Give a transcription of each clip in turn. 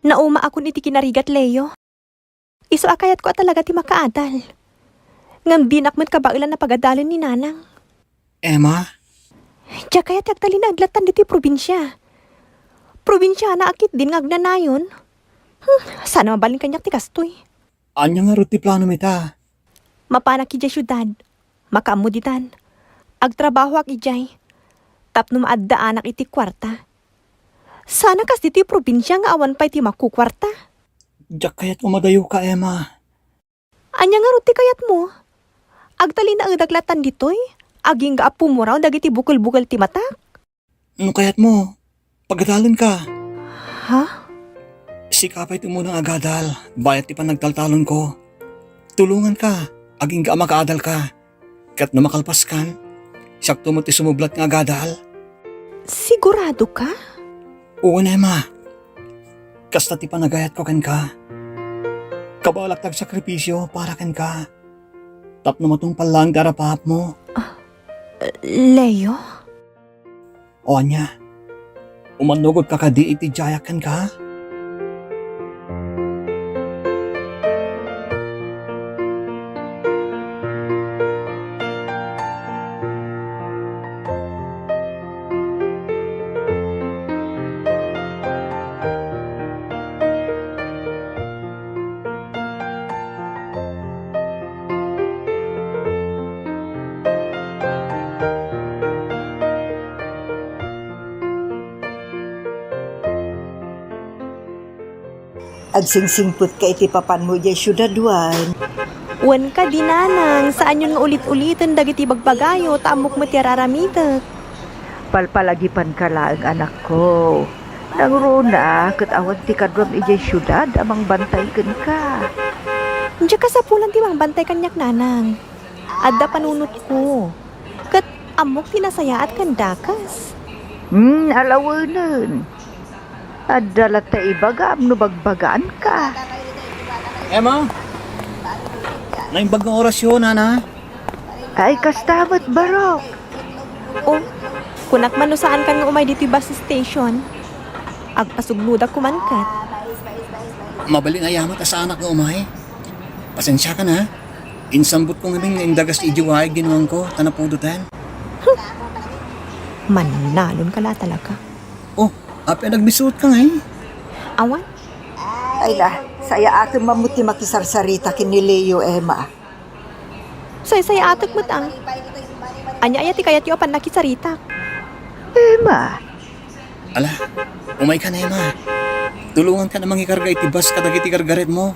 Nauma ako ni ti kinarigat Leo. Iso akayat ko talaga ti makaadal. Ngam dinakmet kabailan na pagadalon ni Nanang. Emma? Diya kaya tagtali na aglatan dito probinsya. Probinsya na akit din ngagnanayon. Sana mabalin kanyak ti kastoy. Anya nga ruti plano mita? Mapanak ki dya syudad. Makaamuditan. Agtrabaho ak ijay. Tapno maadda anak iti kwarta. Sana kas dito probinsya nga awan pa iti makukwarta. Diyak kaya't umadayo ka, Emma. Anya nga ruti kayat mo? Agtali na agdaglatan ditoy. Aging ga apu mo raw dagiti bukol-bukol ti matak. Ano kaya't mo? Pagdalin ka. Ha? Sikapay ti munang agadal. Bayat ti pa nagtaltalon ko. Tulungan ka. Aging ga makaadal ka. Kat na makalpas kan. Sakto mo ti sumublat nga agadal. Sigurado ka? Oo na, Emma. Kasta ti panagayat ko ken ka. Kabalak tag sakripisyo para ken ka. Tapno mo tong palang darapap mo. Leo? O anya, umanugod ka kadi iti jayakan ka? Agsingsingput ka iti papan mo dyan syudadwan. Wan ka dinanang, saan yun nga ulit-ulitin dagiti bagbagayo, taamok mo ti araramitek. Palpalagipan ka lang anak ko. Nang runa, kat awan ti kadram ijay syudad, amang bantay ken ka. Diya ka sa pulang ti bantay kanyak nanang. Adda panunot ko. Kat amok tinasaya at kandakas. Alawanan. Adala ta ibagam no bagbagaan ka. Emma? Naimbag ng orasyon, Nana? Ay kastamat barok. O, kunak man no saan kan nga umay dito bus station. Agpasugludak kumankat. Mabalin ayamat sa anak nga umay. Pasensya ka na. Insambot ko nga nga indagas ijiway ginuang ko, tanapudutan. Manalon ka la talaga. Oh, api nagbisuot ka nga eh. Awan? Ay la, saya akin mamuti makisarsarita kin ni Leo, Emma. Say-saya atak mo tang. Anya aya ti kayat yu apan nakisarita. Emma, Ala, umay ka na, Emma. Tulungan ka namang ikarga itibas kadagiti kargaret mo.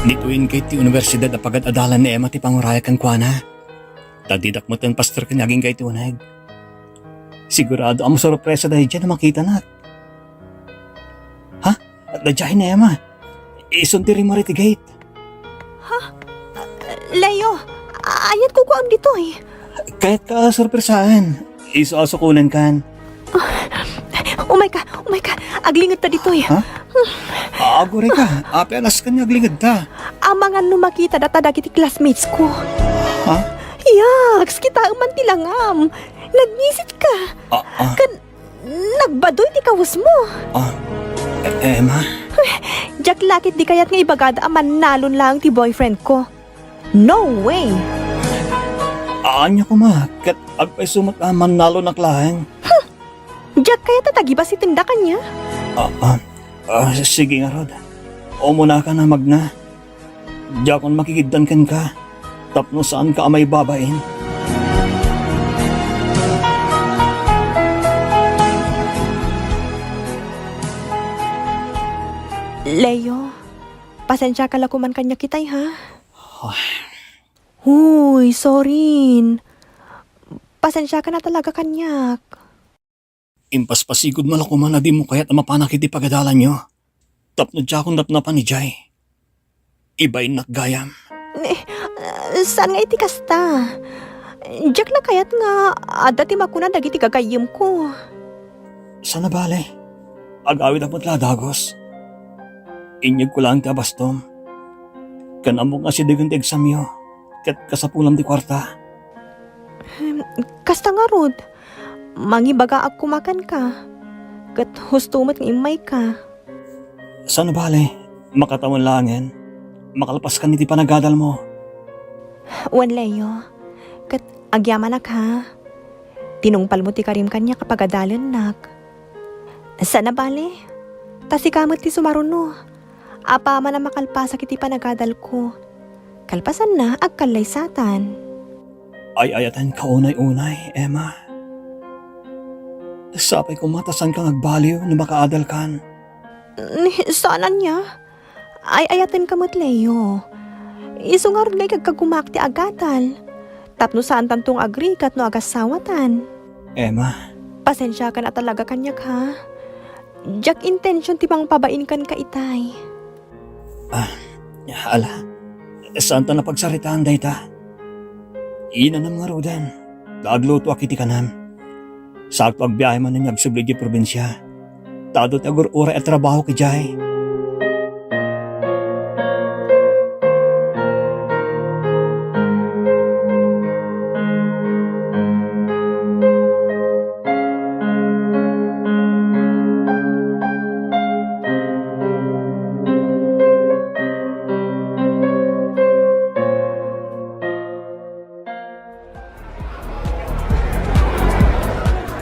Dituin kay ti universidad na pagad-adalan ni Emma ti panguraya kang kuana. Tadidak mo tang pastor kanyaging kay ti unay. Sigurado ang sorpresa dahil dyan na makita na. Ha? At nadyahin na Emma. Isuntirin mo rin ti gate. Leo, ayat ko ang dito eh. Kahit ka sorpresahan. Iso-asukunan kan. Umay ka. Aglingat ta dito eh. Ha? Agore ka. Ape alas kanya aglingad ta. Amangan no makita data dagiti classmates ko. Ha? Yaks, kita man tilangam. Nagnisit ka. Kan, nagbadoy ti kawas mo. Emma? Jack lakit di kayat nga ibagada aman nalon lang ti boyfriend ko. No way. Anya ko ma, kat agpay sumat manalo na klaeng. Diyak kaya tatagiba si tindakan niya. Sige nga Rod. O muna ka na magna. Diya kung makikigdan ka, tapno saan ka amay babain. Leo, pasensya ka lakuman kanya kitay ha. Huy, sorry. Pasensya ka na talaga kanyak. Impas pasigod malakuman na di mo kaya't mapanak iti pagadalan nyo. Tapno dya kung napnapan ni Jay. Iba'y nakgayam. Saan nga iti kasta? Diyak na kayat nga, adati makuna dagiti gagayim ko. Sana bale? Agawid akot ladagos. Inyag ko lang ti abastom. Kanamo nga si Digong ti examyo. Kat kasapulam ti kwarta. Kasta nga Rod, mangibaga ag kumakan ka. Kat hustumat ng imay ka. Sana bale? Makatawan langin. Makalpas ka niti panagadal mo. Wan Leo, kat agyaman ha. Tinungpal mo ti karim kanya kapag adalan nak. Sana bale? Tasikamot ti sumaruno. Apa man na makalpasak iti panagadal ko. Kalpasan na agkalay satan. Ay ayatan kaunay-unay, Emma. Sapay ko matasan kang agbaliw na makaadal kan. Sana niya? Ay ayatin ka mo't Leo. Isungar ngay kagkagumakti agatal. Tapno saan tantong agri kat no agasawatan. Emma, Pasensya ka na talaga kanyak ha. Diyak intention ti pang pabain kan ka itay. ala, saan ta napagsaritaan day ta? Ina na mga rodan. Dagluto akiti kanam. Sakto agbiyahe man na subli di probinsya. Tado tagur ura at trabaho ki Jay.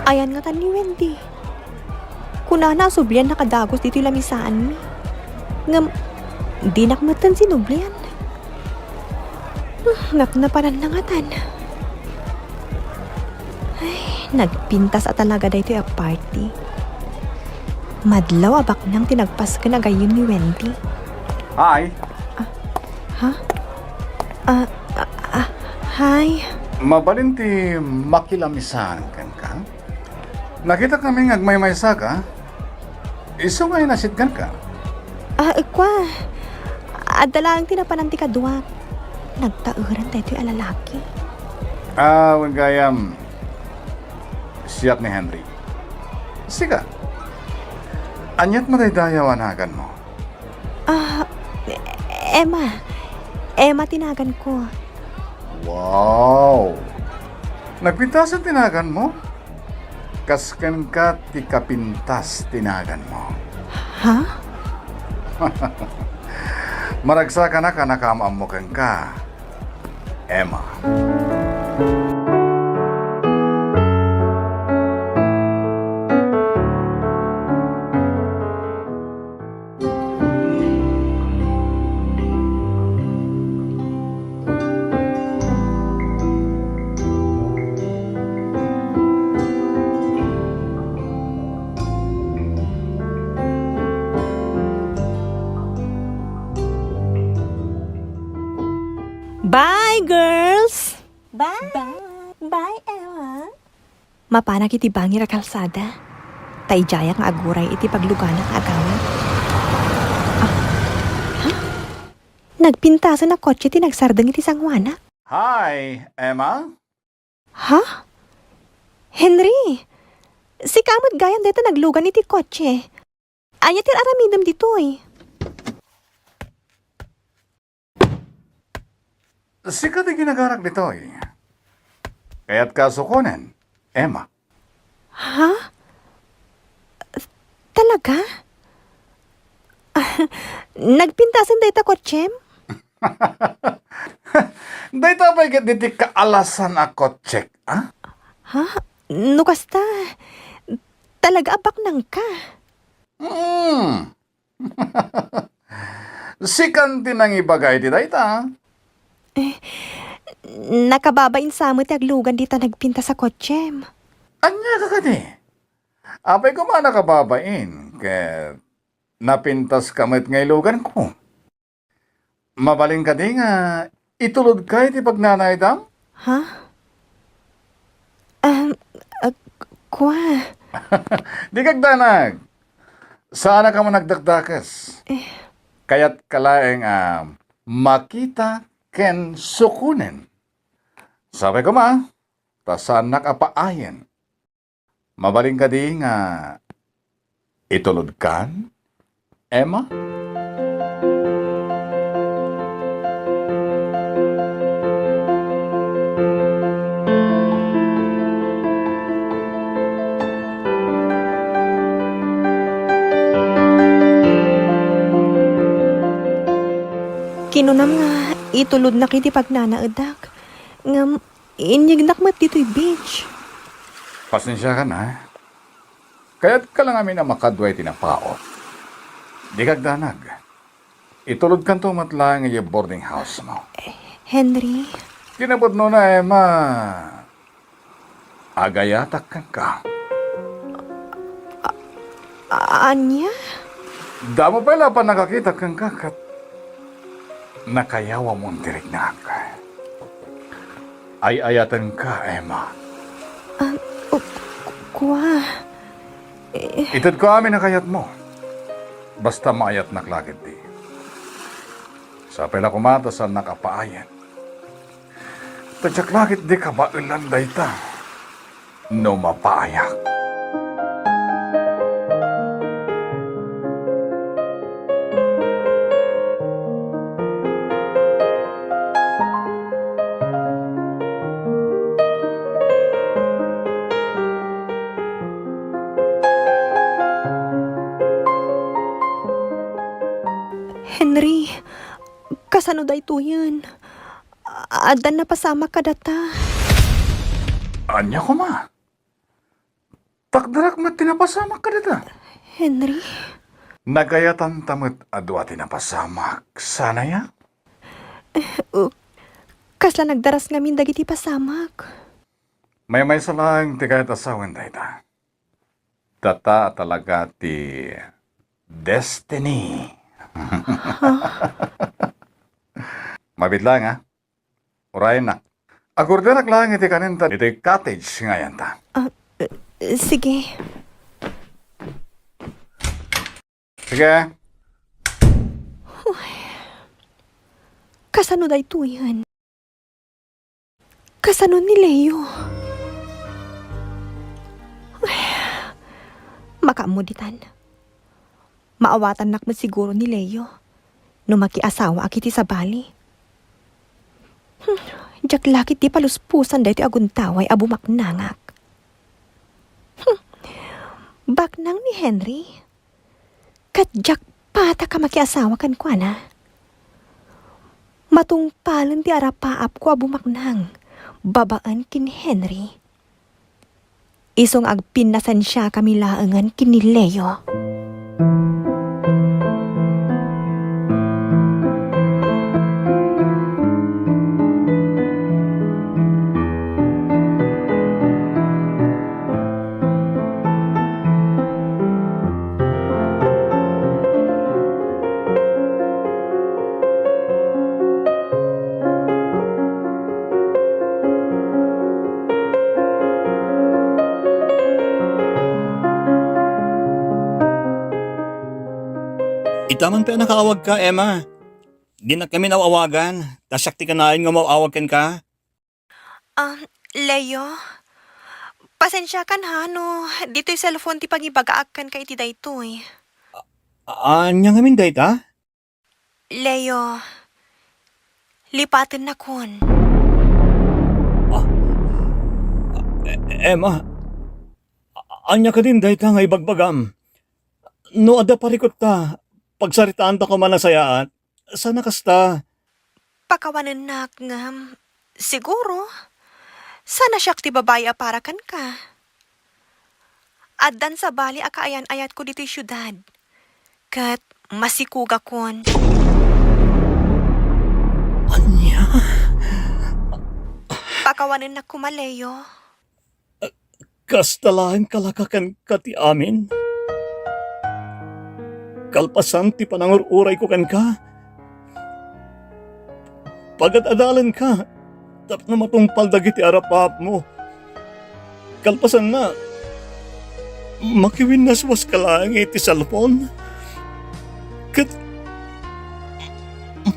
Ayan nga tan ni Wendy. Kunana sublian nakadagos dito lamisaan mi. Ngam, di nakmatan si Nublian. Napnapanan na nga tan. Ay, nagpintas at talaga dito yung party. Madlaw abak nang tinagpas ka na gayon ni Wendy. Hi, Hi. mabalinti makilamisan kan ka? Nakita kami ngagmay-maysa ka. Iso nga inasidgan ka. Kwa. Adala ang tinapanan ti kadwa. Nagtauran tayo yung alalaki. Gayam. Siyak ni Henry. Siga. Anyat mataydayawan mo. Emma. Emma tinagan ko. Wow! Nagpintas ang tinagan mo? Kaskan ka ti kapintas tinagan mo. Ha? Maragsa ka na nakamaamukan ka, Emma. Bye, girls! Bye! Bye, Emma! Mapanak iti bangir a kalsada. Taijaya nga aguray iti pagluganak nga agawin. Nagpintasan na kotse ti nagsardeng iti sangwana. Hi, Emma? Ha? Henry! Si kamot gayam dito naglugan iti kotse. Anya ti aramidam dito eh. Sikat ay ginagarak dito eh. Kaya't kasukunan, Emma. Ha? Talaga? Nagpintasan dito kotsem? Dahil pa'y diti kaalasan ako check, ah? Ha? No kasta? Talaga abak nang ka. Hmm. Sikan tinang ibagay ti dayta. Nakababain sa mo ti aglugan dita nagpinta sa kotsem. Anya ka kani? Apay ko man nakababain, kaya napintas kamit nga ilugan ko. Mabaling ka di nga, itulod ka iti pagnanay dam? Ha? Kwa? Di kagdanag. Sana ka mo nagdagdakas. Kaya't kalaeng makita ken sukunen. Sabi ko tasan nakapaayen. Mabaling ka di nga itulod kan, Emma? Kinunam nga, itulod na kiti pagnanaadak. Ngam, inyagnak mat dito'y beach. Pasensya ka na. Kaya't ka lang amin na makadway tinapaot. Di kagdanag. Itulod kan to matlang yung boarding house mo. Henry, Kinabot no na, Emma. Agayatak kan ka. anya? Damo pala pa nakakita kang kakat. Nakayawa mong dirignak. Ay ayatan ka, Emma. Kwa? Itad ko amin nakayat mo. Basta maayat naklagid di. Sa pela kumata sa nakapaayan. Tadyak langit di ka mailan dayta. No mapaayak. Henry, kasano da ito yan? Adan na pasama ka data. Anya ko Takdarak mat tinapasamak ka dita. Henry, Nagayatan tamot adwa tinapasamak. Sana ya? kasla nagdaras ngamin dagiti pasamak. May salang ti kahit asawan dayta. Tata talaga ti destiny. Mabit lang Urayan na. Agorderak lang iti kaninta iti cottage ngayon ta. Sige. Sige. Kasano da ito yan? Kasano ni Leo? Makamuditan. Maawatan nak mo siguro ni Leo. No makiasawa akiti sa bali. Jak lakit di paluspusan dahil aguntaway abumaknangak. Baknang ni Henry. Kadyak pata ka makiasawa kan kwa na. Matungpalan di arapaap ko abumaknang. Babaan kin Henry. Isong agpinasan siya kami laangan kin ni Leo. Itaman pa nakaawag ka, Emma. Di na kami nawawagan. Tasakti ka na nga mawawag ka. Leo? Pasensya kan ha, no. Dito'y cellphone ti pagibagaakan ka iti daytoy. Anya ngamin dayta? Leo, lipatin na kon. Emma, anya ka din dayta nga ibagbagam. No ada parikot ta, pagsaritaan ta ko manasayaan, sana kasta. Pakawanan nak nga, siguro, sana siya ti babae aparakan ka. Addan sa bali akaayan-ayat ko dito'y syudad. Kat masikuga kon. Anya? Pakawanan na kumaleyo. Kastalahan kalakakan ka ti amin. Kalpasan ti panangururay ko kan ka. Pagad-adalan ka, tap na matungpal dagiti arapap mo. Kalpasan na, makiwinaswas ka lang iti salpon. Kat,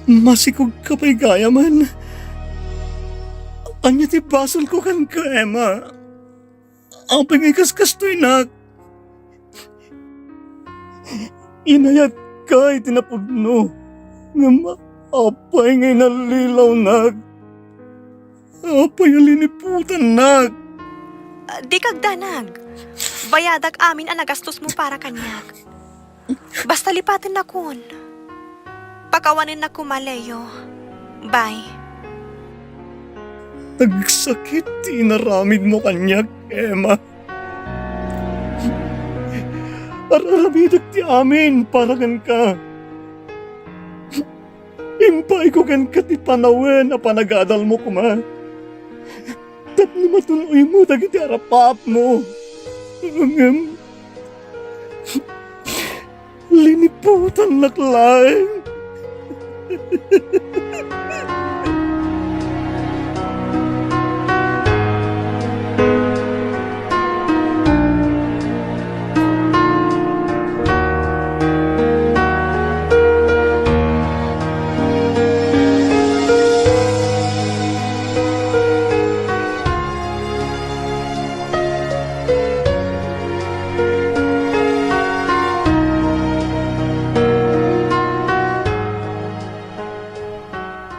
masikog ka pa'y gaya man. Anya ti basol ko kan ka, Emma. Ang pingikas-kas to'y nak. Inayat ka itinapudno. Nga apay ngay nalilaw nak. Apay aliniputan nak. Di kagdanag. Bayadag amin ang nagastos mo para kanyak. Basta lipatin na kun. Pakawanin na kumaleyo. Bye. Nagsakit inaramid mo kanyak, Emma. Araramidag ti amin para kan ka. Impay ko kan ka ti panawen na panagadal mo kuma. Tapno matunoy mo dagiti arapap mo. Liniputan naklang.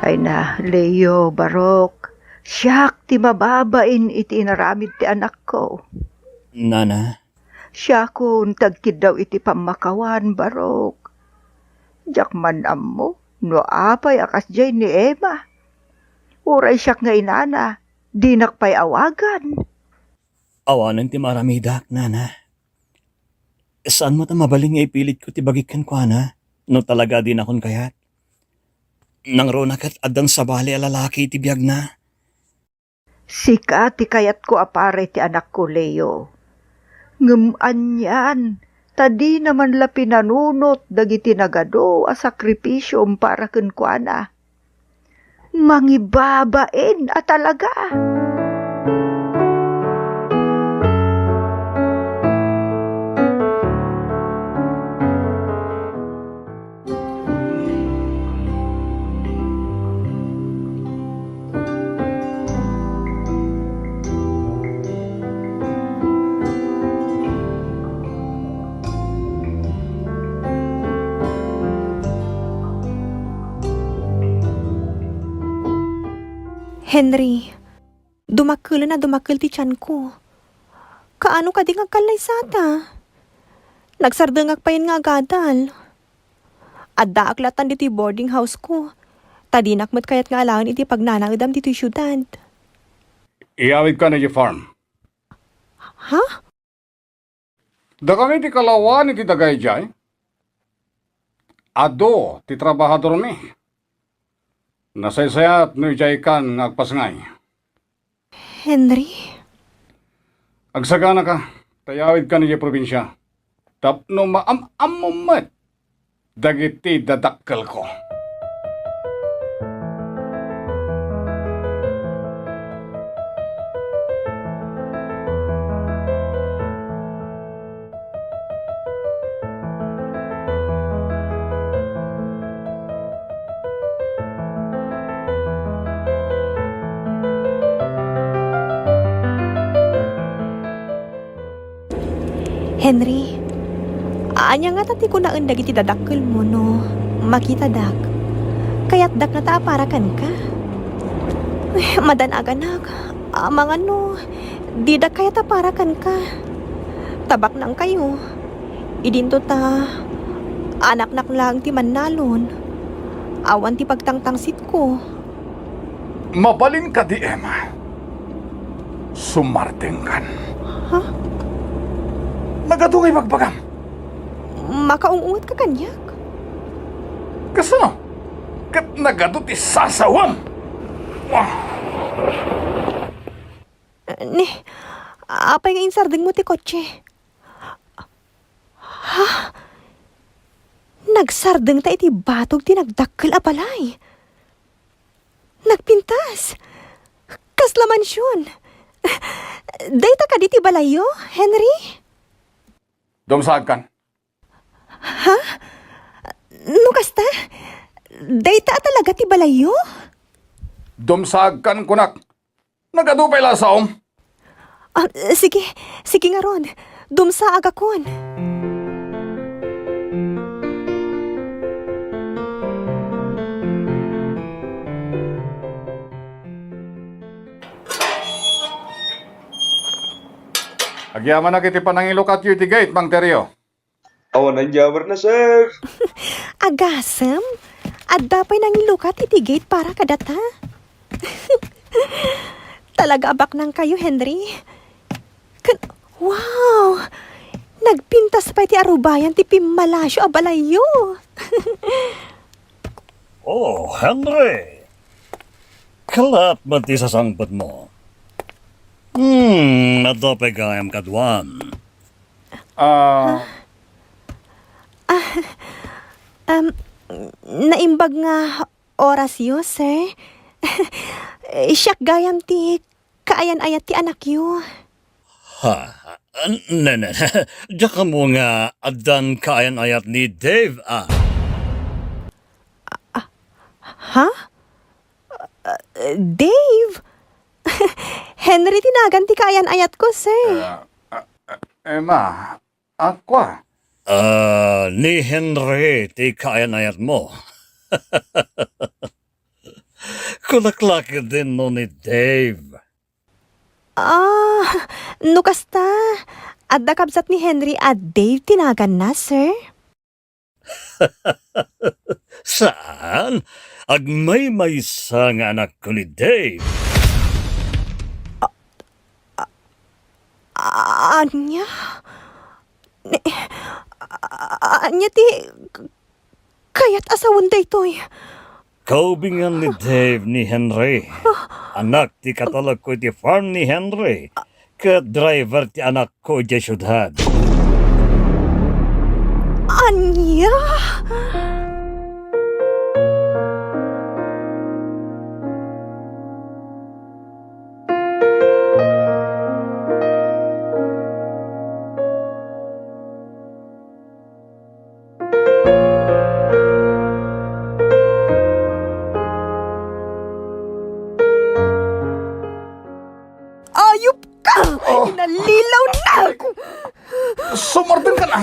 Ay na, Leo, Barok, siyak ti mababain iti inaramid ti anak ko. Nana, Siya kun tagkid daw iti pamakawan, Barok. Jak man ammo, no apay akas jay ni Emma. Uray siyak nga inana, di nakpay awagan. awanan ti maramidak, Nana. Saan mo ta mabaling nga ipilit ko ti bagikan ko, Ana? No talaga din akon kayat. Nang ronakat adang sabali a lalaki ti biyag na. Sika ti kayat ko apare ti anak ko, Leo. Nguman yan, tadi naman la pinanunot dagiti nagado a sakripisyom para kenkwana. Mangibabain a talaga. Henry, dumakil na dumakil ti tiyan ko. Kaano ka di ngagkalay sata? Nagsardengag pa yun nga agadal. Adda aklatan dito boarding house ko. Tadinak mo't kayat nga alawan iti pagnanangdam dito syudad. Iawid ka na yung farm. Ha? Da kami ti kalawan iti dagay jay. Ado ti trabahador mi. Nasaysayat no jay kan ngagpasngay. Henry? Agsagana ka, tayawid ka niya probinsya. Tapno maam-amumat. Dagiti dadakkel ko. Henry, anya nga tati ko naundag iti dadakkel mo no, makita dak. Kaya't dak na taaparakan ka. Madanaganak, amang ano, di dak kaya taparakan ka. Tabak nang kayo. Idinto ta, anak-nak lang ti manalon. Awan ti pagtangtangsit ko, Mabalin ka di, Emma. Sumarting kan. Ha? Nagadungay magbagam. Makaunguat ka kanyak? Kasano? Kat nagadot isasawam. Wah, Ni, apay nga insarding mo ti kotse? Ha? Nagsardeng ta iti batog ti nagdakkel a balay. Nagpintas. Kasla mansyon. Dayta ka di ti balayo, Henry? dumsag kan. No kasta? Dayta talaga ti balayo? Dumsag kan kunak. Nagadupay lasaom. Sige, sige nga ron. Dumsa agakon. Agyaman na kiti panangilok at UT Gate, Mang Teryo. Awan ang jammer na, sir. Agasem? At dapay nang ilukat iti gate para kadata. Talaga abak nang kayo, Henry. Wow! Nagpintas pa iti arubayan ti Pimalasyo a balayo. Oh, Henry. Kalat man ti sasangpot mo. Nadopay kayam kadwan. Naimbag nga oras yo, sir. Siyak gayam ti kaayan-ayat ti anak yo. Ha? Nene, diya ka mo nga adan kayan ayat ni Dave, Ha? Dave? Henry, tinagan ti kaayan-ayat ko, sir. Emma, aqua. Ni Henry, ti kayan ayat mo. Kulaklaki din no ni Dave. No kasta. At nakabsat ni Henry at Dave tinagan na, sir. Saan? Agmay may nga anak ko ni Dave. Anya? Anya ti... Kaya't asawan da ito'y. Kaubingan ni Dave ni Henry. Anak ti katalag ko ti farm ni Henry. Ka-driver ti anak ko di syudad. Anya? Ayup ka! Nalilaw na ako! Sumartin ka na.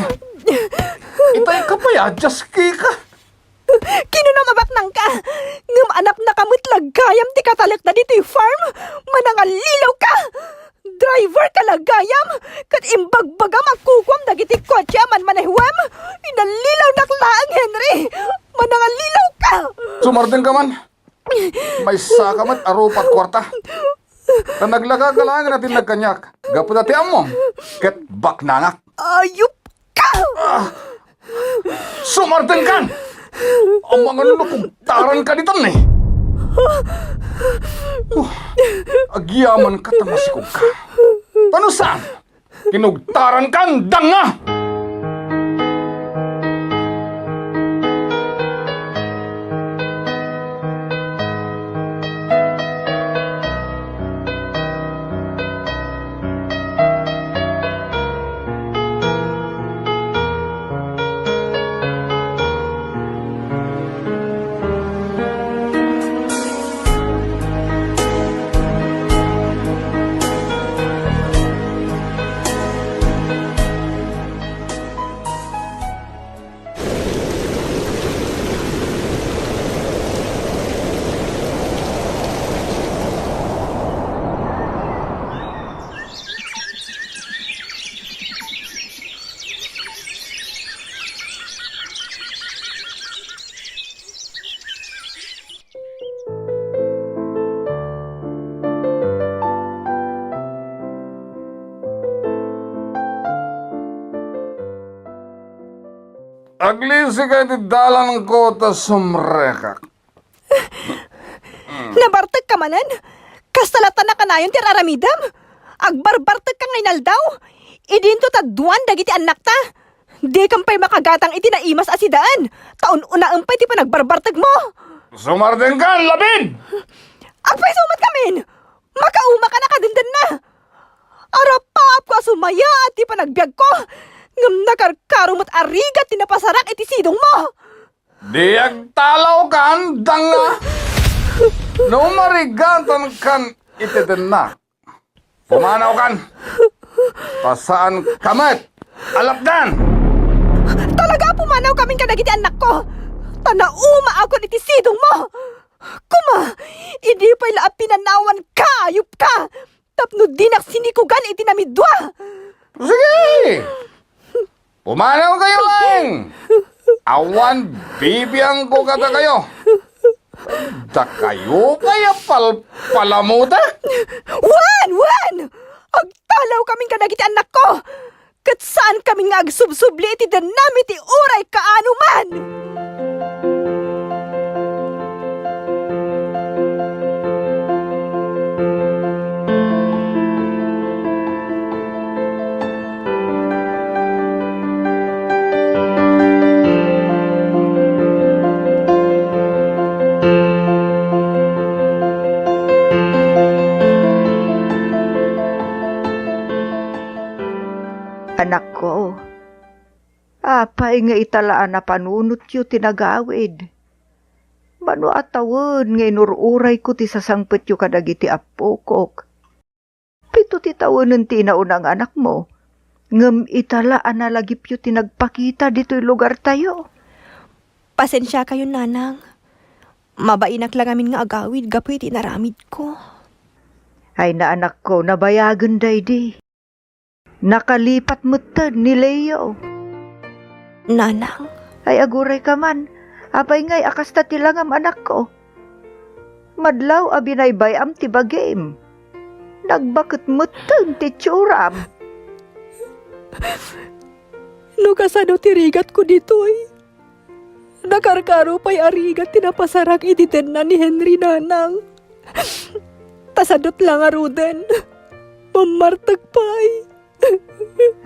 Itay ka pa ya, just ka. Kinunamabak nang ka! Ngam anak na kamutlag gayam ti katalak na dito yung farm! Manangalilaw ka! Driver ka lagayam! Kat imbagbaga magkukwam dagiti kotse man manehwem! Inalilaw naklaang, Henry! Manangalilaw ka! Sumartin ka man. May sakamat arupat kwarta. Na naglagagalangan natin nagkanyak. Gapo dati amom. Ket baknangak. Ayup ka! Sumartin kan! Ang mga nukugtaran ka dito ni. Agyaman ka tamasikog ka. Tano saan? Kinugtaran kan danga! Aglisi ka di dalan ko ta sumrekak. Nabartag ka manan? Kasalatan na kanayon ti raramidam? Agbarbartag ka ngaynal daw? Idinto ta duwan dagiti anak ta? Di kampay makagatang iti naimas asidaan. Taon unaan pa iti panagbarbartag mo. Sumardeng ka, labid! Agpay sumat kamin! Makauma ka na kadindan na! Arapap ko sumaya at di panagbiag ko! Ngam nakarkarumot arigat tinapasarak iti sidong mo! Di agtalaw kan, danga! No marigantan kan itiden na. Pumanaw kan! Pasaan kamat! Alapdan! Talaga pumanaw kaming kadagiti anak ko! Tanauma ako iti sidong mo! Kuma! Idi pa'y laap pinanawan ka! Ayup ka! Tapno dinak sinikugan iti namidwa! Sige! Pumanaw kayo lang! Awan, bibiyang ko kata kayo! Da kayo kaya palamuta? Wan! Agtalaw kaming kadagiti anak ko! Kat saan kaming agsubsubli iti danami ti uray kaano man! Anak ko, apay nga italaan na panunot yu tinagawid. Mano atawon nga inururay ko ti sasangpet yu kadagiti apokok. Pito ti tawanan ti naunang anak mo, ngam italaan na lagip yu tinagpakita dito'y lugar tayo. Pasensya kayo, nanang. Mabainak lang amin nga agawid, gapoy tinaramid ko. Ay na anak ko, nabayagan daydi. Nakalipat mo ni Leo. Nanang, Ay aguray ka man, apay ngay akasta tilangam anak ko. Madlaw abinaybay am ti bagim. Nagbakit mutan ti tsuram. no kasano tirigat ko ditoy. Nakarkaro pa'y arigat tinapasarak ititen na ni Henry, nanang. Tasadot lang aruden. Mamartag pa'y.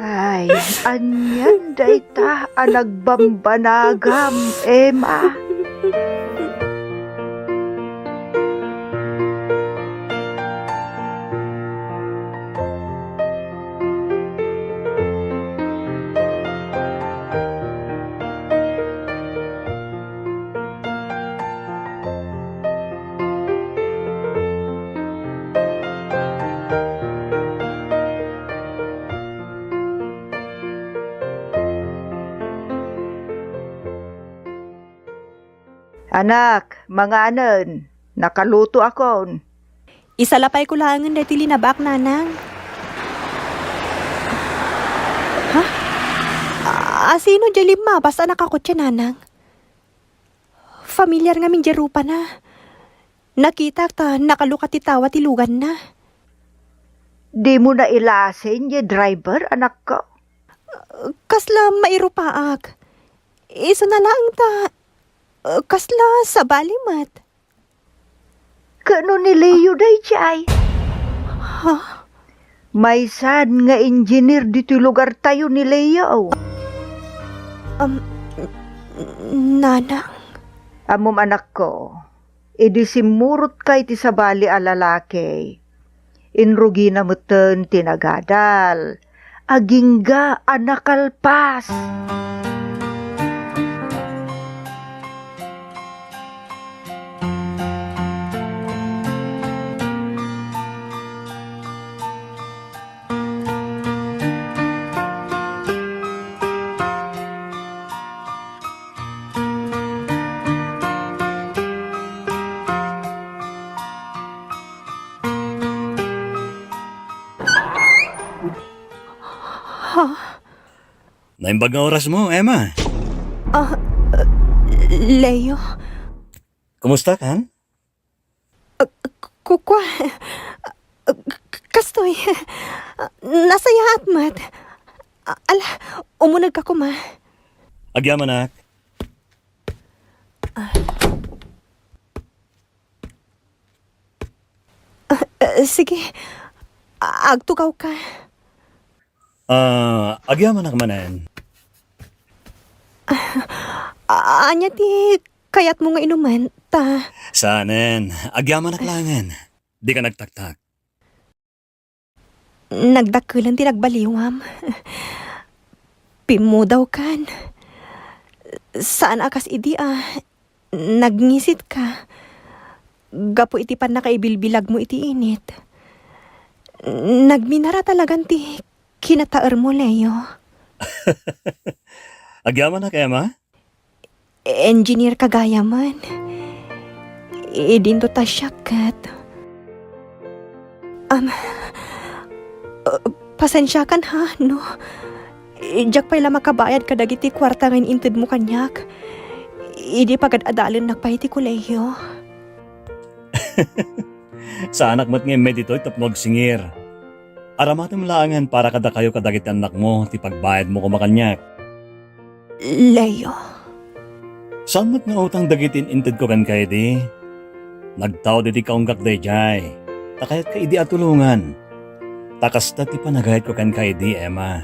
Ay, anyan dayta anagbambanagam, Emma. Anak, mga anan, nakaluto akon. Isalapay ko langan dahil linabak, nanang. Ha? Sino dyan lima? Basta nakakotya, nanang. Familiar nga min jerupa na. Nakita ta, nakalukat ti tawa ti lugan na. Di mo na ilasin ye driver, anak ko. Kasla mairupaak. Iso na lang ta. Kasla sa balimat. Kano ni Leo day jay? Ha? May sad nga engineer dito lugar tayo ni Leo. Nanang. Amom anak ko, idisimurot kay ti sabali a lalaki. Inrugi na muten tinagadal. Agingga anakalpas. Naimbag nga oras mo, Emma. Leo. Kumusta ka? Kukwa. Kastoy. Nasaya atmat. Ala, umunag ka kuma. Agyam, anak. Sige, agtugaw ka. Agyam, anak manan. Anya ti kayat mo nga inuman, ta. Sanen, agyam, anak langan. Di ka nagtaktak. Nagdakulan ti nagbaliwam. Pimo daw kan. Saan akas idi nagngisit ka. Gapo iti pan nakaibilbilag mo iti init. Nagminara talagang ti kinataer mo, Leo. Agyam, anak, Emma? Engineer kagaya man. Idinto ta syakat. Pasensya kan ha, no? Ijak pa'y la makabayad ka dagiti kwarta ngayon inted mo kanyak. Idi pagad adalin nakpahiti ko, Leo. Sa anak mo't ngayon medito'y tapnog singir. Aramatim langan para kada kayo kadagit anak mo, ti pagbayad mo kumakanyak. Leo. Saan mo't nga utang dagitin inted ko kan kayo di? Nagtao di kaunggak day jay. Takayat ka idi atulungan. Takasta ti panagayat ko kan kayo di, Emma.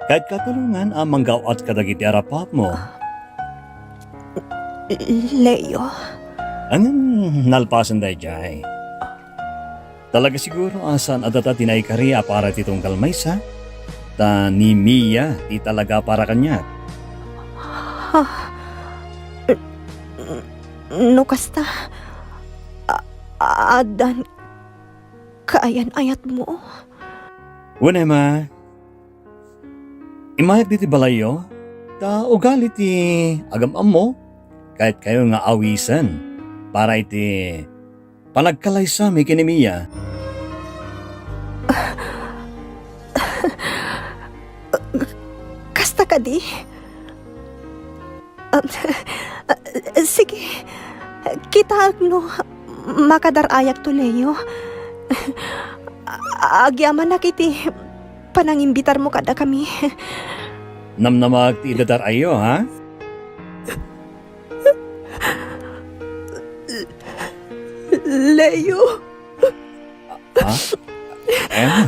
Kahit katulungan, amang gawat kadagiti arapap mo. Leo. Anong nalpasan day jay? Talaga siguro asan adata tinay kariya para titong kalmaysa? Ta ni Mia di talaga para kanya. No kasta. Adan. Kaayan-ayat mo. Wala ma. Imayag di ti balayo? Ta ugali ti agamam mo? Kahit kayo nga awisan. Para iti panagkalaysa mi kini Mia. Kasta ka di. Sige. Kita no makadarayak to, Leo. Agyaman na kiti panangimbitar mo kada kami. Namnamag ti idadar ayo, ha? Leo. Ha? Emma,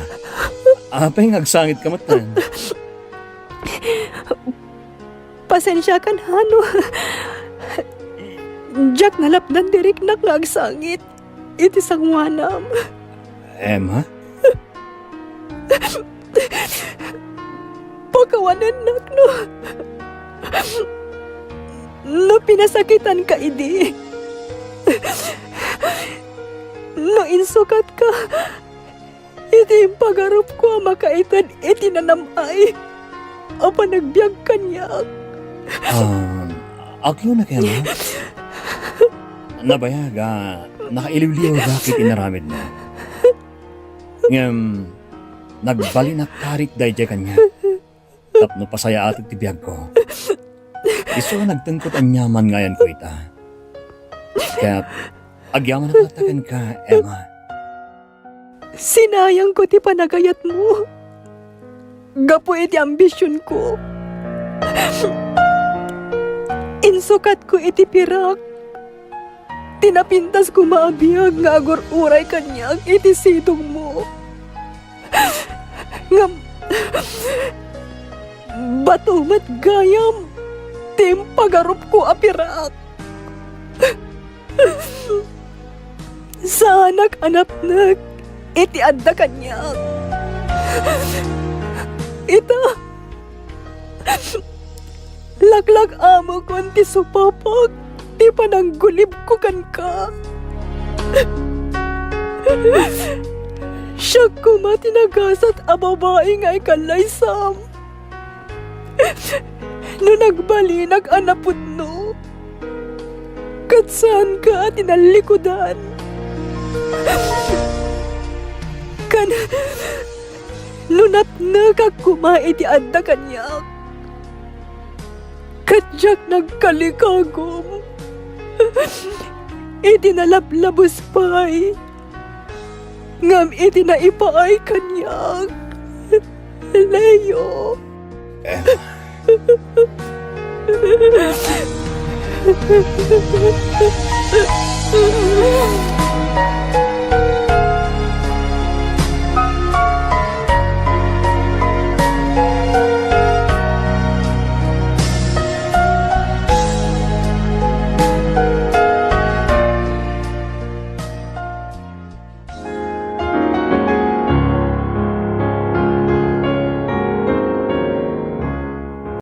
apay ngagsangit ka matan. Pasensya kan hano. Jack nalapdan dirik na ngagsangit. Iti sangwanam. Emma? Pagkawanan nak no. No pinasakitan ka idi. No insukat ka. Iti yung pagarup ko makaitan iti nanamay. Apa nagbiag kanyak. Agyo na kaya mo? Nabayaga, nakailiw-liw ka kitinaramid mo. Ngam, nagbalinakarik dahi dya kanya. Tapno pasaya atit tibiyag ko. Iso nagtengkot ang nyaman ngayon ko ita. Kaya, agyaman na katakan ka, Emma. Sinayang ko ti panagayat mo. Gapo iti ambisyon ko. Insukat ko iti pirak. Tinapintas ko maabiyag nga agor uray kanyag iti sitong mo. Ngam batumat gayam tim pagarup ko apirak. Sa anak-anak iti adda kanyag. Ita laglag amo kon ti supapag ti pananggulib ko kan ka. Siya ko matinagasat a babae nga ikalaysam. No nagbali nag-anapod no. Katsan ka tinalikudan. Kan lunat na kakuma iti adda kanyak. Katyak nagkalikagom. Iti nalablabos pa'y. Ngam iti naipaay kanyak. Leo. Emma.